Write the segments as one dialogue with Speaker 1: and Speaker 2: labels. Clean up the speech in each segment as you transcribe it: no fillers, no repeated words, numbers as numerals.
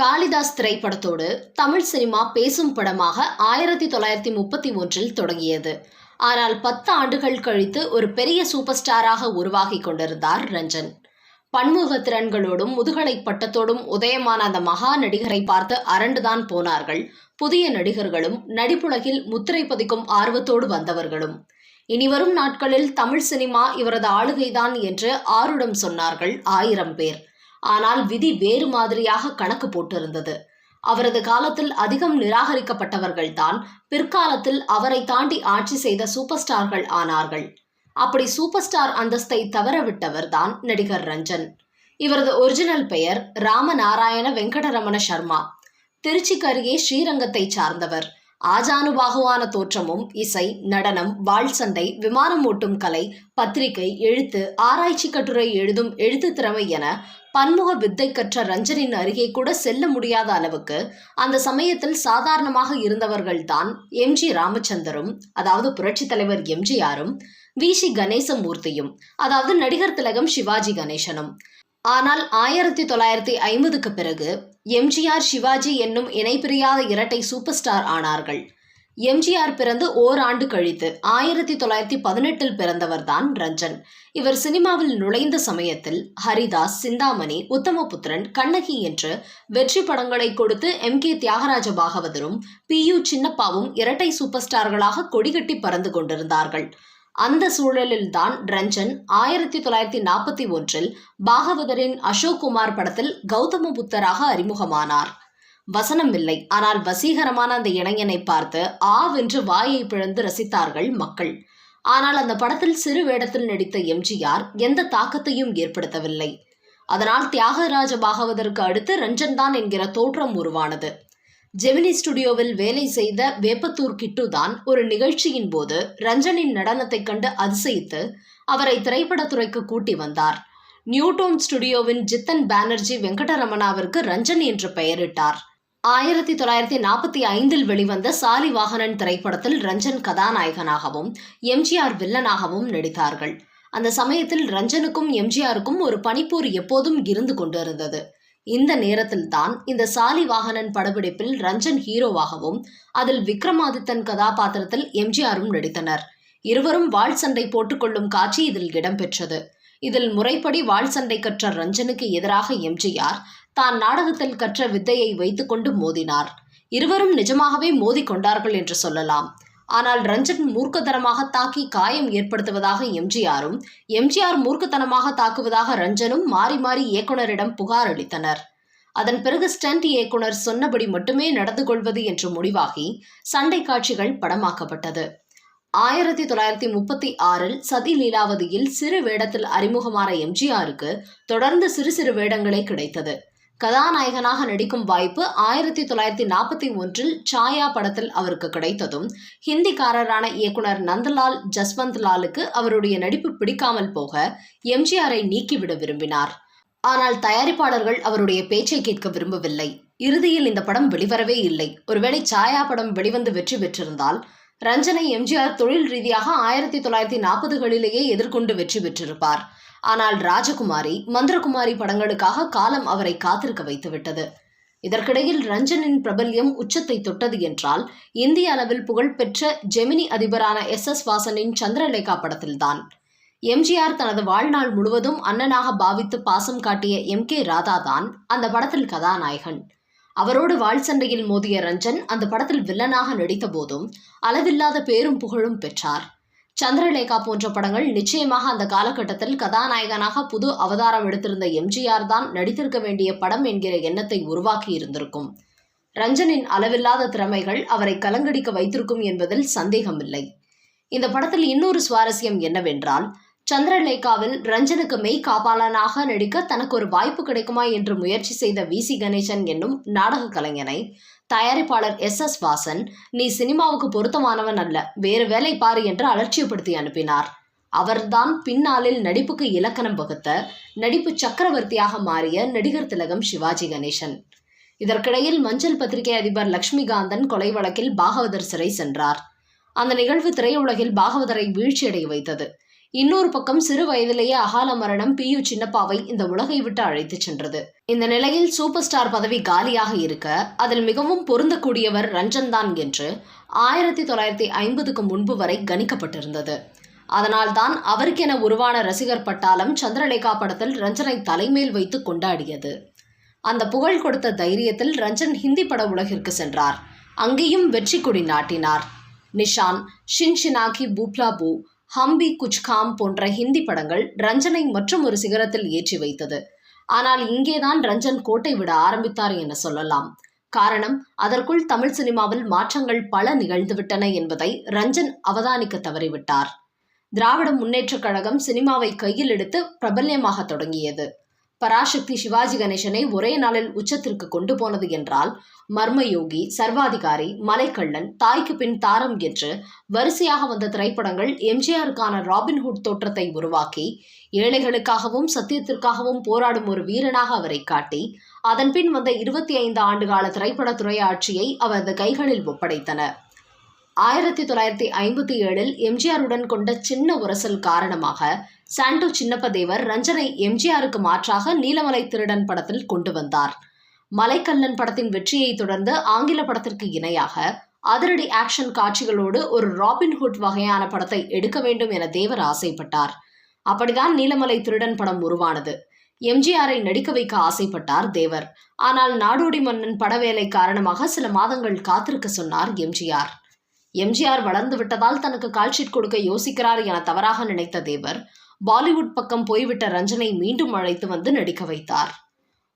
Speaker 1: Kalidas திரைப்படத்தோடு Tamil cinema பேசும் படமாக 1931 தொடங்கியது. ஆனால் 10 ஆண்டுகள் கழித்து ஒரு பெரிய சூப்பர் ஸ்டாராக உருவாகி கொண்டிருந்தார் ரஞ்சன். பன்முக திறன்களோடும் முதுகலை பட்டத்தோடும் உதயமான அந்த மகா நடிகரை பார்த்து அரண்டுதான் போனார்கள் புதிய நடிகர்களும், நடிப்புலகில் முத்திரை பதிக்கும் ஆர்வத்தோடு வந்தவர்களும். இனிவரும் நாட்களில் தமிழ் சினிமா இவரது ஆளுகைதான் என்று ஆருடம் சொன்னார்கள் 1000 பேர். ஆனால் விதி வேறு மாதிரியாக கணக்கு போட்டிருந்தது. அவரது காலத்தில் அதிகம் நிராகரிக்கப்பட்டவர்கள்தான் பிற்காலத்தில் அவரை தாண்டி ஆட்சி செய்த சூப்பர் ஸ்டார்கள் ஆனார்கள். அப்படி சூப்பர் ஸ்டார் அந்தஸ்தை தவறவிட்டவர் தான் நடிகர் ரஞ்சன். இவரது ஒரிஜினல் பெயர் ராமநாராயண வெங்கடரமண சர்மா. திருச்சிக்கு அருகே ஸ்ரீரங்கத்தை சார்ந்தவர். ஆஜானுபாகுவான தோற்றமும், இசை, நடனம், வாள் சண்டை, விமானம் ஓட்டும் கலை, பத்திரிகை, எழுத்து, ஆராய்ச்சி கட்டுரை எழுதும் எழுத்து திறமை என பன்முக வித்தை கற்ற ரஞ்சனின் அருகே கூட செல்ல முடியாத அளவுக்கு அந்த சமயத்தில் சாதாரணமாக இருந்தவர்கள்தான் எம்ஜி ராமச்சந்தரும், அதாவது புரட்சி தலைவர் எம்ஜிஆரும், வி.சி. கணேசமூர்த்தியும், அதாவது நடிகர் திலகம் சிவாஜி கணேசனும். ஆனால் 1950க்கு பிறகு எம்ஜிஆர், சிவாஜி என்னும் இணைபிரியாத இரட்டை சூப்பர் ஸ்டார் ஆனார்கள். எம்ஜிஆர் பிறந்து ஓராண்டு கழித்து 1918 பிறந்தவர்தான் ரஞ்சன். இவர் சினிமாவில் நுழைந்த சமயத்தில் ஹரிதாஸ், சிந்தாமணி, உத்தமபுத்திரன், கண்ணகி என்று வெற்றி படங்களை கொடுத்து M.K. தியாகராஜ பாகவதரும் P.U. சின்னப்பாவும் இரட்டை சூப்பர் ஸ்டார்களாக கொடிகட்டி பறந்து கொண்டிருந்தார்கள். அந்த சூழலில்தான் ரஞ்சன் 1941 பாகவதரின் அசோக் குமார் படத்தில் கௌதம புத்தராக அறிமுகமானார். வசனம் இல்லை, ஆனால் வசீகரமான அந்த இளைஞனை பார்த்து ஆவென்று வாயை பிளந்து ரசித்தார்கள் மக்கள். ஆனால் அந்த படத்தில் சிறு வேடத்தில் நடித்த எம்ஜிஆர் எந்த தாக்கத்தையும் ஏற்படுத்தவில்லை. அதனால் தியாகராஜ பாகவதற்கு அடுத்து ரஞ்சன் தான் என்கிற தோற்றம் உருவானது. ஜெமினி ஸ்டுடியோவில் வேலை செய்த வேப்பத்தூர் கிட்டு தான் ஒரு நிகழ்ச்சியின் போது ரஞ்சனின் நடனத்தை கண்டு அதிசயித்து அவரை திரைப்படத்துறைக்கு கூட்டி வந்தார். நியூடோன் ஸ்டுடியோவின் ஜித்தன் பானர்ஜி வெங்கடரமணாவிற்கு ரஞ்சன் என்று பெயரிட்டார். 1945 வெளிவந்த சாலிவாகனன் திரைப்படத்தில் ரஞ்சன் கதாநாயகனாகவும் எம்ஜிஆர் வில்லனாகவும் நடித்தார்கள். அந்த சமயத்தில் ரஞ்சனுக்கும் எம்ஜிஆருக்கும் ஒரு பனிப்போர் எப்போதும் இருந்து கொண்டிருந்தது. இந்த நேரத்தில் தான் இந்த சாலிவாகனன் படப்பிடிப்பில் ரஞ்சன் ஹீரோவாகவும் அதில் விக்ரமாதித்தன் கதாபாத்திரத்தில் எம்ஜிஆரும் நடித்தனர். இருவரும் வாள் சண்டை போட்டுக்கொள்ளும் காட்சி இதில் இடம்பெற்றது. இதில் முறைப்படி வாள் சண்டை கற்ற ரஞ்சனுக்கு எதிராக எம்ஜிஆர் தான் நாடகத்தில் கற்ற வித்தையை வைத்துக்கொண்டு மோதினார். இருவரும் நிஜமாகவே மோதி கொண்டார்கள் என்று சொல்லலாம். ஆனால் ரஞ்சன் மூர்க்கத்தனமாக தாக்கி காயம் ஏற்படுத்துவதாக எம்ஜிஆரும், எம்ஜிஆர் மூர்க்கத்தனமாக தாக்குவதாக ரஞ்சனும் மாறி மாறி இயக்குனரிடம் புகார் அளித்தனர். அதன் பிறகு ஸ்டண்ட் இயக்குனர் சொன்னபடி மட்டுமே நடந்து கொள்வது என்று முடிவாகி சண்டை காட்சிகள் படமாக்கப்பட்டது. 1936 சதி லீலாவதியில் சிறு வேடத்தில் அறிமுகமான எம்ஜிஆருக்கு தொடர்ந்து சிறு சிறு வேடங்களே கிடைத்தது. கதாநாயகனாக நடிக்கும் வாய்ப்பு 1941 சாயா படத்தில் அவருக்கு கிடைத்ததும் ஹிந்திக்காரரான இயக்குனர் நந்தலால் ஜஸ்வந்த்லாலுக்கு அவருடைய நடிப்பு பிடிக்காமல் போக எம்ஜிஆரை நீக்கிவிட விரும்பினார். ஆனால் தயாரிப்பாளர்கள் அவருடைய பேச்சை கேட்க விரும்பவில்லை. இறுதியில் இந்த படம் வெளிவரவே இல்லை. ஒருவேளை சாயா படம் வெளிவந்து வெற்றி பெற்றிருந்தால் ரஞ்சனை எம்ஜிஆர் தொழில் ரீதியாக 1940களிலேயே எதிர்கொண்டு வெற்றி பெற்றிருப்பார். ஆனால் ராஜகுமாரி, மந்திரகுமாரி படங்களுக்காக காலம் அவரை காத்திருக்க வைத்துவிட்டது. இதற்கிடையில் ரஞ்சனின் பிரபல்யம் உச்சத்தை தொட்டது என்றால் இந்திய அளவில் புகழ்பெற்ற ஜெமினி அதிபரான S.S. வாசனின் சந்திரலேகா படத்தில்தான். எம்ஜிஆர் தனது வாழ்நாள் முழுவதும் அண்ணனாக பாவித்து பாசம் காட்டிய M.K. ராதா தான் அந்த படத்தில் கதாநாயகன். அவரோடு வாள் சண்டையில் மோதிய ரஞ்சன் அந்த படத்தில் வில்லனாக நடித்த போதும் அளவில்லாத பேரும் புகழும் பெற்றார். சந்திரலேகா போன்ற படங்கள் நிச்சயமாக அந்த காலகட்டத்தில் கதாநாயகனாக புது அவதாரம் எடுத்திருந்த எம்ஜிஆர் தான் நடித்திருக்க வேண்டிய படம் என்கிற எண்ணத்தை உருவாக்கி இருந்திருக்கும். ரஞ்சனின் அளவில்லாத திறமைகள் அவரை கலங்கடிக்க வைத்திருக்கும் என்பதில் சந்தேகமில்லை. இந்த படத்தில் இன்னொரு சுவாரஸ்யம் என்னவென்றால், சந்திரலேகாவில் ரஞ்சனுக்கு மெய் காப்பாளனாக நடிக்க தனக்கு ஒரு வாய்ப்பு கிடைக்குமா என்று முயற்சி செய்த V.C. கணேசன் என்னும் நாடக கலைஞனை தயாரிப்பாளர் S.S. வாசன், நீ சினிமாவுக்கு பொருத்தமானவன் அல்ல, வேறு வேலை பாரு என்று அலட்சியப்படுத்தி அனுப்பினார். அவர்தான் பின்னாளில் நடிப்புக்கு இலக்கணம் வகுத்த, நடிப்பு சக்கரவர்த்தியாக மாறிய நடிகர் திலகம் சிவாஜி கணேசன். இதற்கிடையில் மஞ்சள் பத்திரிகை அதிபர் லட்சுமிகாந்தன் கொலை வழக்கில் பாகவதர் சிறை சென்றார். அந்த நிகழ்வு திரையுலகில் பாகவதரை வீழ்ச்சியடைய வைத்தது. இன்னொரு பக்கம் சிறு வயதிலேயே அகால மரணம் PU சின்னப்பாவை இந்த உலகை விட்டு அழைத்துச் சென்றது. இந்த நிலையில் சூப்பர் ஸ்டார் பதவி காலியாக இருக்க அதில் மிகவும் பொருந்தக்கூடியவர் ரஞ்சன் தான் என்று 1950க்கு முன்பு வரை கணிக்கப்பட்டிருந்தது. அதனால்தான் அவருக்கென உருவான ரசிகர் பட்டாளம் சந்திரலேகா படத்தில் ரஞ்சனை தலைமேல் வைத்து கொண்டாடியது. அந்த புகழ் கொடுத்த தைரியத்தில் ரஞ்சன் ஹிந்தி பட உலகிற்கு சென்றார். அங்கேயும் வெற்றி கொடி நாட்டினார். நிஷான், ஷின்ஷினாகி பூப்லா பூ, ஹம்பி குச்காம் போன்ற ஹிந்தி படங்கள் ரஞ்சனை மற்றும் ஒரு சிகரத்தில் ஏற்றி வைத்தது. ஆனால் இங்கேதான் ரஞ்சன் கோட்டை விட ஆரம்பித்தார் என சொல்லலாம். காரணம், அதற்குள் தமிழ் சினிமாவில் மாற்றங்கள் பல நிகழ்ந்துவிட்டன என்பதை ரஞ்சன் அவதானிக்க தவறிவிட்டார். திராவிட முன்னேற்றக் கழகம் சினிமாவை கையில் எடுத்து பிரபல்யமாக தொடங்கியது. பராசக்தி சிவாஜி கணேசனை ஒரே நாளில் உச்சத்திற்கு கொண்டு போனது என்றால், மர்மயோகி, சர்வாதிகாரி, மலைக்கள்ளன், தாய்க்கு பின் தாரம் என்று வரிசையாக வந்த திரைப்படங்கள் எம்ஜிஆருக்கான ராபின்ஹுட் தோற்றத்தை உருவாக்கி ஏழைகளுக்காகவும் சத்தியத்திற்காகவும் போராடும் ஒரு வீரனாக அவரை காட்டி அதன்பின் வந்த 25 ஆண்டுகால திரைப்படத்துறை ஆட்சியை அவரது கைகளில் ஒப்படைத்தன. 1957இல் எம்ஜிஆருடன் கொண்ட சின்ன உரசல் காரணமாக சாண்டோ சின்னப்ப தேவர் ரஞ்சனை எம்ஜிஆருக்கு மாற்றாக நீலமலை திருடன் படத்தில் கொண்டு வந்தார். மலைக்கல்லன் படத்தின் வெற்றியை தொடர்ந்து ஆங்கில படத்திற்கு இணையாக அதிரடி ஆக்ஷன் காட்சிகளோடு ஒரு ராபின்ஹுட் வகையான படத்தை எடுக்க வேண்டும் என தேவர் ஆசைப்பட்டார். அப்படிதான் நீலமலை திருடன் படம் உருவானது. எம்ஜிஆரை நடிக்க வைக்க ஆசைப்பட்டார் தேவர். ஆனால் நாடோடி மன்னன் படவேலை காரணமாக சில மாதங்கள் காத்திருக்க சொன்னார் எம்ஜிஆர். எம்ஜிஆர் வளர்ந்து விட்டதால் தனக்கு கால்ஷீட் கொடுக்க யோசிக்கிறார் என தவறாக நினைத்த தேவர் பாலிவுட் பக்கம் போய்விட்ட ரஞ்சனை மீண்டும் அழைத்து வந்து நடிக்க வைத்தார்.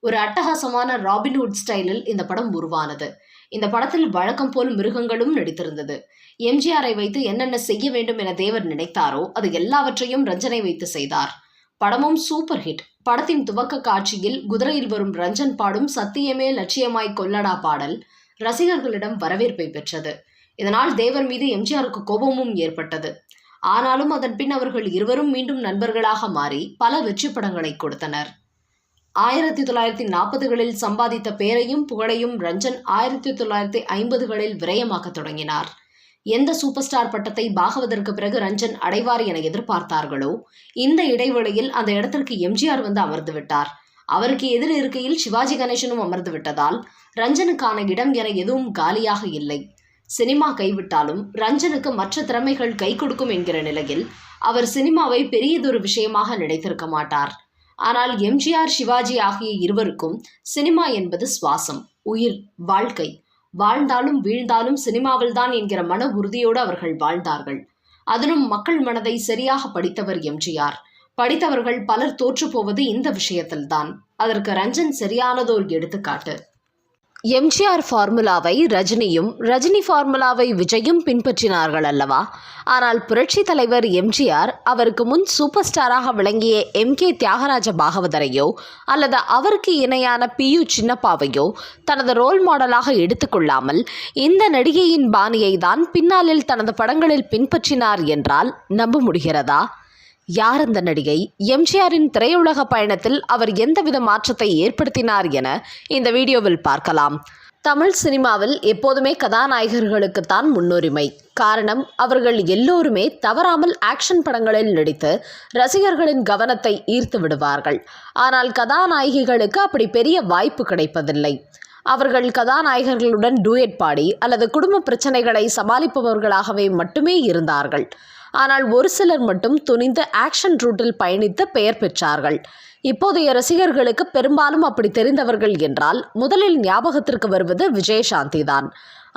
Speaker 1: ஒரு அட்டகாசமான ராபின்ஹுட் ஸ்டைலில் இந்த படம் உருவானது. இந்த படத்தில் வழக்கம் போல் மிருகங்களும் நடித்திருந்தது. எம்ஜிஆரை வைத்து என்னென்ன செய்ய வேண்டும் என தேவர் நினைத்தாரோ அது எல்லாவற்றையும் ரஞ்சனை வைத்து செய்தார். படமும் சூப்பர் ஹிட். படத்தின் துவக்க காட்சியில் குதிரையில் வரும் ரஞ்சன் பாடும் சத்தியமே லட்சியமாய் கொல்லடா பாடல் ரசிகர்களிடம் வரவேற்பை பெற்றது. இதனால் தேவர் மீது எம்ஜிஆருக்கு கோபமும் ஏற்பட்டது. ஆனாலும் அதன் பின் அவர்கள் இருவரும் மீண்டும் நண்பர்களாக மாறி பல வெற்றி படங்களை கொடுத்தனர். 1940களில் சம்பாதித்த பேரையும் புகழையும் ரஞ்சன் 1950களில் விரயமாக்க தொடங்கினார். எந்த சூப்பர் ஸ்டார் பட்டத்தை பாகவதற்கு பிறகு ரஞ்சன் அடைவார் என எதிர்பார்த்தார்களோ இந்த இடைவெளியில் அந்த இடத்திற்கு எம்ஜிஆர் வந்து அமர்ந்து விட்டார். அவருக்கு எதிர் இருக்கையில் சிவாஜி கணேசனும் அமர்ந்து விட்டதால் ரஞ்சனுக்கான இடம் என எதுவும் காலியாக இல்லை. சினிமா கைவிட்டாலும் ரஞ்சனுக்கு மற்ற திறமைகள் கை கொடுக்கும் என்கிற நிலையில் அவர் சினிமாவை பெரியதொரு விஷயமாக நினைத்திருக்க மாட்டார். ஆனால் எம்ஜிஆர், சிவாஜி ஆகிய இருவருக்கும் சினிமா என்பது சுவாசம், உயிர், வாழ்க்கை. வாழ்ந்தாலும் வீழ்ந்தாலும் சினிமாவில்தான் என்கிற மன உறுதியோடு அவர்கள் வாழ்ந்தார்கள். அதிலும் மக்கள் மனதை சரியாக படித்தவர் எம்ஜிஆர். படித்தவர்கள் பலர் தோற்று போவது இந்த விஷயத்தில்தான். அதற்கு ரஞ்சன் சரியானதோர் எடுத்துக்காட்டு. எம்ஜிஆர் ஃபார்முலாவை ரஜினியும், ரஜினி ஃபார்முலாவை விஜயும் பின்பற்றினார்கள் அல்லவா? ஆனால் புரட்சி தலைவர் எம்ஜிஆர் அவருக்கு முன் சூப்பர் ஸ்டாராக விளங்கிய MK தியாகராஜ பாகவதரையோ அல்லது அவருக்கு இணையான PU சின்னப்பாவையோ தனது ரோல் மாடலாக எடுத்துக்கொள்ளாமல் இந்த நடிகையின் பாணியை தான் பின்னாளில் தனது படங்களில் பின்பற்றினார் என்றால் நம்ப முடிகிறதா? யார் அந்த நடிகை? எம்ஜிஆரின் திரையுலக பயணத்தில் அவர் எந்தவித மாற்றத்தை ஏற்படுத்தினார் என இந்த வீடியோவில் பார்க்கலாம். தமிழ் சினிமாவில் எப்போதுமே கதாநாயகர்களுக்குத்தான் முன்னுரிமை. காரணம், அவர்கள் எல்லோருமே தவறாமல் ஆக்ஷன் படங்களில் நடித்து ரசிகர்களின் கவனத்தை ஈர்த்து விடுவார்கள். ஆனால் கதாநாயகிகளுக்கு அப்படி பெரிய வாய்ப்பு கிடைப்பதில்லை. அவர்கள் கதாநாயகர்களுடன் டூயட் பாடி அல்லது குடும்ப பிரச்சனைகளை சமாளிப்பவர்களாகவே மட்டுமே இருந்தார்கள். ஆனால் ஒரு சிலர் மட்டும் துணிந்து ஆக்ஷன் ரூட்டில் பயணித்து பெயர் பெற்றார்கள். இப்போதைய ரசிகர்களுக்கு பெரும்பாலும் அப்படி தெரிந்தவர்கள் என்றால் முதலில் ஞாபகத்திற்கு வருவது விஜயசாந்தி தான்.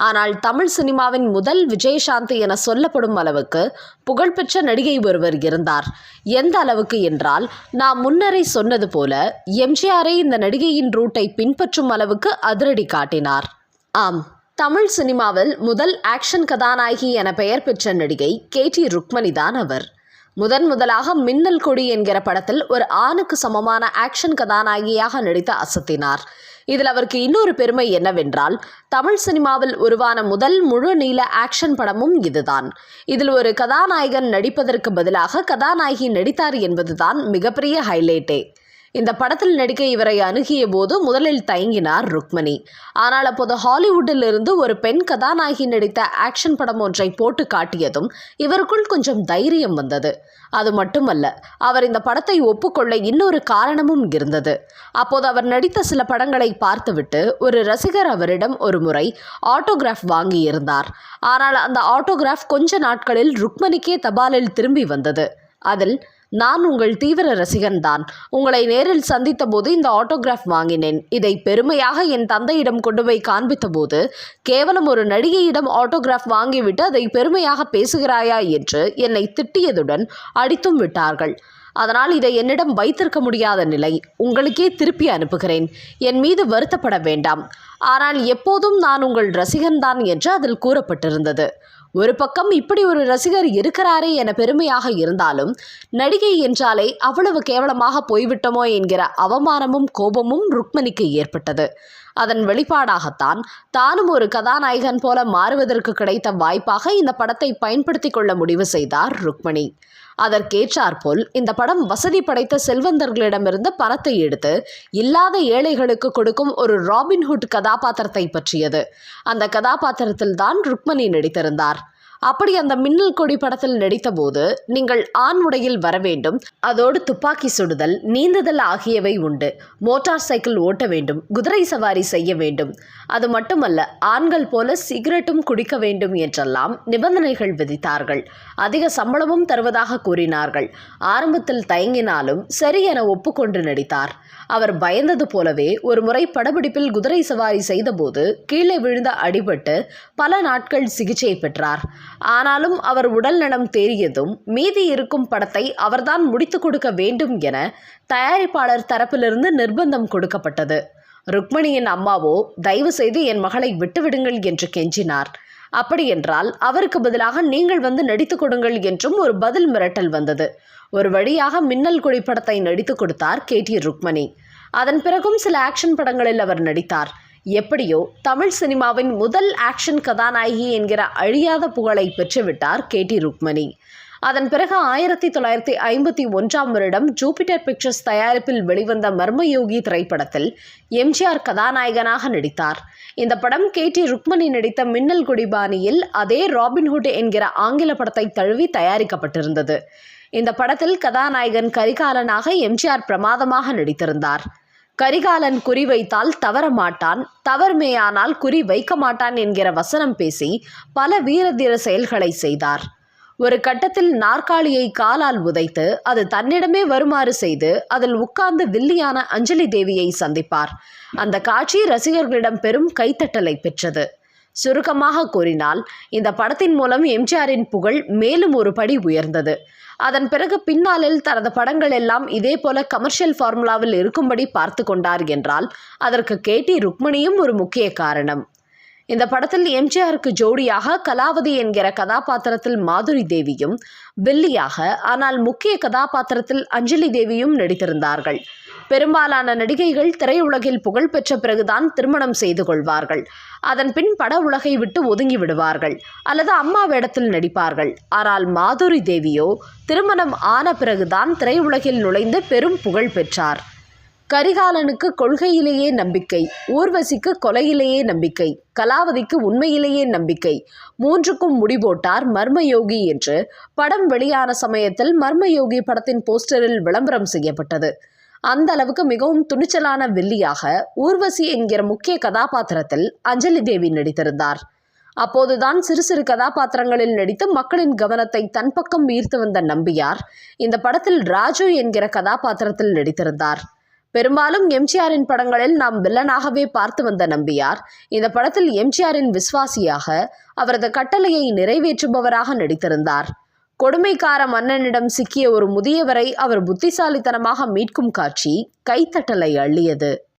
Speaker 1: ஆனால் தமிழ் சினிமாவின் முதல் விஜயசாந்தி என சொல்லப்படும் அளவுக்கு புகழ்பெற்ற நடிகை ஒருவர் இருந்தார். எந்த அளவுக்கு என்றால், நான் முன்னரே சொன்னது போல எம்ஜிஆரை இந்த நடிகையின் ரூட்டை பின்பற்றும் அளவுக்கு அதிரடி காட்டினார். ஆம், தமிழ் சினிமாவில் முதல் ஆக்ஷன் கதாநாயகி என பெயர் பெற்ற நடிகை KT ருக்மணி தான் அவர். முதலாக மின்னல் கொடி என்கிற படத்தில் ஒரு ஆணுக்கு சமமான ஆக்ஷன் கதாநாயகியாக நடித்து அசத்தினார். இதில் அவருக்கு இன்னொரு பெருமை என்னவென்றால், தமிழ் சினிமாவில் உருவான முதல் முழு நீள ஆக்ஷன் படமும் இதுதான். இதில் ஒரு கதாநாயகன் நடிப்பதற்கு பதிலாக கதாநாயகி நடித்தார் என்பதுதான் மிகப்பெரிய ஹைலைட்டே. இந்த படத்தில் நடிக்க இவரை அணுகிய போது முதலில் தயங்கினார் ருக்மணி. ஆனால் அப்போது ஹாலிவுட்டில் இருந்து ஒரு பெண் கதாநாயகி நடித்த ஆக்ஷன் படம் ஒன்றை போட்டு காட்டியதும் இவருக்குள் கொஞ்சம் தைரியம் வந்தது. அது மட்டுமல்ல, அவர் இந்த படத்தை ஒப்புக்கொள்ள இன்னொரு காரணமும் இருந்தது. அப்போது அவர் நடித்த சில படங்களை பார்த்துவிட்டு ஒரு ரசிகர் அவரிடம் ஒரு முறை ஆட்டோகிராஃப் வாங்கியிருந்தார். ஆனால் அந்த ஆட்டோகிராஃப் கொஞ்ச நாட்களில் ருக்மணிக்கே தபாலில் திரும்பி வந்தது. அதில், நான் உங்கள் தீவிர ரசிகன்தான். உங்களை நேரில் சந்தித்த போது இந்த ஆட்டோகிராஃப் வாங்கினேன். இதை பெருமையாக என் தந்தையிடம் கொண்டு போய் காண்பித்த போது, கேவலம் ஒரு நடிகையிடம் ஆட்டோகிராஃப் வாங்கிவிட்டு அதை பெருமையாக பேசுகிறாயா என்று என்னை திட்டியதுடன் அடித்தும் விட்டார்கள். அதனால் இதை என்னிடம் வைத்திருக்க முடியாத நிலை. உங்களுக்கே திருப்பி அனுப்புகிறேன். என் மீது வருத்தப்பட வேண்டாம். ஆனால் எப்போதும் நான் உங்கள் ரசிகன்தான் என்று அதில் கூறப்பட்டிருந்தது. ஒரு பக்கம் இப்படி ஒரு ரசிகர் இருக்கிறாரே என பெருமையாக இருந்தாலும், நடிகை என்றாலே அவ்வளவு கேவலமாக போய்விட்டோமோ என்கிற அவமானமும் கோபமும் ருக்மணிக்கு ஏற்பட்டது. அதன் வெளிப்பாடாகத்தான் தானும் ஒரு கதாநாயகன் போல மாறுவதற்கு கிடைத்த வாய்ப்பாக இந்த படத்தை பயன்படுத்தி கொள்ள முடிவு செய்தார் ருக்மணி. அதற்கேற்றாற்போல் இந்த படம் வசதி படைத்த செல்வந்தர்களிடமிருந்து பணத்தை எடுத்து இல்லாத ஏழைகளுக்கு கொடுக்கும் ஒரு ராபின்ஹுட் கதாபாத்திரத்தை பற்றியது. அந்த கதாபாத்திரத்தில்தான் ருக்மணி நடித்திருந்தார். அப்படி அந்த மின்னல் கொடி படத்தில் நடித்தபோது, நீங்கள் ஆண் உடையில் வர வேண்டும், அதோடு துப்பாக்கி சுடுதல், நீந்துதல் ஆகியவை உண்டு. மோட்டார் சைக்கிள் ஓட்ட வேண்டும், குதிரை சவாரி செய்ய வேண்டும். அது மட்டுமல்ல, ஆண்கள் போல சிகரெட்டும் குடிக்க வேண்டும் என்றெல்லாம் நிபந்தனைகள் விதித்தார்கள். அதிக சம்பளமும் தருவதாக கூறினார்கள். ஆரம்பத்தில் தயங்கினாலும் சரி என ஒப்புக்கொண்டு நடித்தார். அவர் பயந்தது போலவே ஒரு முறை படப்பிடிப்பில் குதிரை சவாரி செய்தபோது கீழே விழுந்த அடிபட்டு பல நாட்கள் சிகிச்சை பெற்றார். ஆனாலும் அவர் உடல் நலம் தேறியதும் மீதி இருக்கும் படத்தை அவர்தான் முடித்து கொடுக்க வேண்டும் என தயாரிப்பாளர் தரப்பிலிருந்து நிர்பந்தம் கொடுக்கப்பட்டது. ருக்மணியின் அம்மாவோ, தயவு செய்து என் மகளை விட்டுவிடுங்கள் என்று கெஞ்சினார். அப்படியென்றால் அவருக்கு பதிலாக நீங்கள் வந்து நடித்து கொடுங்கள் என்றும் ஒரு பதில் மிரட்டல் வந்தது. ஒரு வழியாக மின்னல் கொடி படத்தை நடித்து கொடுத்தார் KT ருக்மணி. அதன் பிறகும் சில ஆக்ஷன் படங்களில் அவர் நடித்தார். எப்படியோ தமிழ் சினிமாவின் முதல் ஆக்ஷன் கதாநாயகி என்கிற அழியாத புகழை பெற்றுவிட்டார் KT ருக்மணி. அதன் பிறகு 1951ஆம் வருடம் ஜூபிட்டர் பிக்சர்ஸ் தயாரிப்பில் வெளிவந்த மர்மயோகி திரைப்படத்தில் எம்ஜிஆர் கதாநாயகனாக நடித்தார். இந்த படம் KT ருக்மணி நடித்த மின்னல் கொடி பாணியில் அதே ராபின்ஹுட் என்கிற ஆங்கில படத்தை தழுவி தயாரிக்கப்பட்டிருந்தது. இந்த படத்தில் கதாநாயகன் கரிகாலனாக எம்ஜிஆர் பிரமாதமாக நடித்திருந்தார். கரிகாலன் குறி வைத்தால் தவற மாட்டான், தவறுமேயானால் குறி வைக்க மாட்டான் என்கிற வசனம் பேசி பல வீரதீர செயல்களை செய்தார். ஒரு கட்டத்தில் நாற்காலியை காலால் உதைத்து அது தன்னிடமே வருமாறு செய்து அதில் உட்கார்ந்து வில்லியான அஞ்சலி தேவியை சந்திப்பார். அந்த காட்சி ரசிகர்களிடம் பெரும் கைத்தட்டலை பெற்றது. சுருக்கமாக கூறினால், இந்த படத்தின் மூலம் எம்ஜிஆரின் புகழ் மேலும் ஒரு படி உயர்ந்தது. அதன் பிறகு பின்னாளில் தனது படங்கள் எல்லாம் இதே போல கமர்ஷியல் ஃபார்முலாவில் இருக்கும்படி பார்த்து கொண்டார் என்றால் அதற்கு KT ருக்மணியும் ஒரு முக்கிய காரணம். இந்த படத்தில் எம்ஜிஆருக்கு ஜோடியாக கலாவதி என்கிற கதாபாத்திரத்தில் மாதுரி தேவியும், வில்லியாக ஆனால் முக்கிய கதாபாத்திரத்தில் அஞ்சலி தேவியும் நடித்திருந்தார்கள். பெரும்பாலான நடிகைகள் திரையுலகில் புகழ் பெற்ற பிறகுதான் திருமணம் செய்து கொள்வார்கள். அதன் பின் பட உலகை விட்டு ஒதுங்கி விடுவார்கள் அல்லது அம்மா வேடத்தில் நடிப்பார்கள். ஆனால் மாதுரி தேவியோ திருமணம் ஆன பிறகுதான் திரையுலகில் நுழைந்து பெரும் புகழ் பெற்றார். கரிகாலனுக்கு கொள்கையிலேயே நம்பிக்கை, ஊர்வசிக்கு கொலையிலேயே நம்பிக்கை, கலாவதிக்கு உண்மையிலேயே நம்பிக்கை, மூன்றுக்கும் முடிபோட்டார் மர்மயோகி என்று படம் வெளியான சமயத்தில் மர்மயோகி படத்தின் போஸ்டரில் விளம்பரம் செய்யப்பட்டது. அந்த அளவுக்கு மிகவும் துணிச்சலான வில்லியாக ஊர்வசி என்கிற முக்கிய கதாபாத்திரத்தில் அஞ்சலி தேவி நடித்திருந்தார். அப்போதுதான் சிறு சிறு கதாபாத்திரங்களில் நடித்து மக்களின் கவனத்தை தன் பக்கம் ஈர்த்து வந்த நம்பியார் இந்த படத்தில் ராஜு என்கிற கதாபாத்திரத்தில் நடித்திருந்தார். பெரும்பாலும் எம்ஜிஆரின் படங்களில் நாம் வில்லனாகவே பார்த்து வந்த நம்பியார் இந்த படத்தில் எம்ஜிஆரின் விசுவாசியாக, அவரது கட்டளையை நிறைவேற்றுபவராக நடித்திருந்தார். கொடுமைக்கார மன்னனிடம் சிக்கிய ஒரு முதியவரை அவர் புத்திசாலித்தனமாக மீட்கும் காட்சி கைத்தட்டலை அள்ளியது.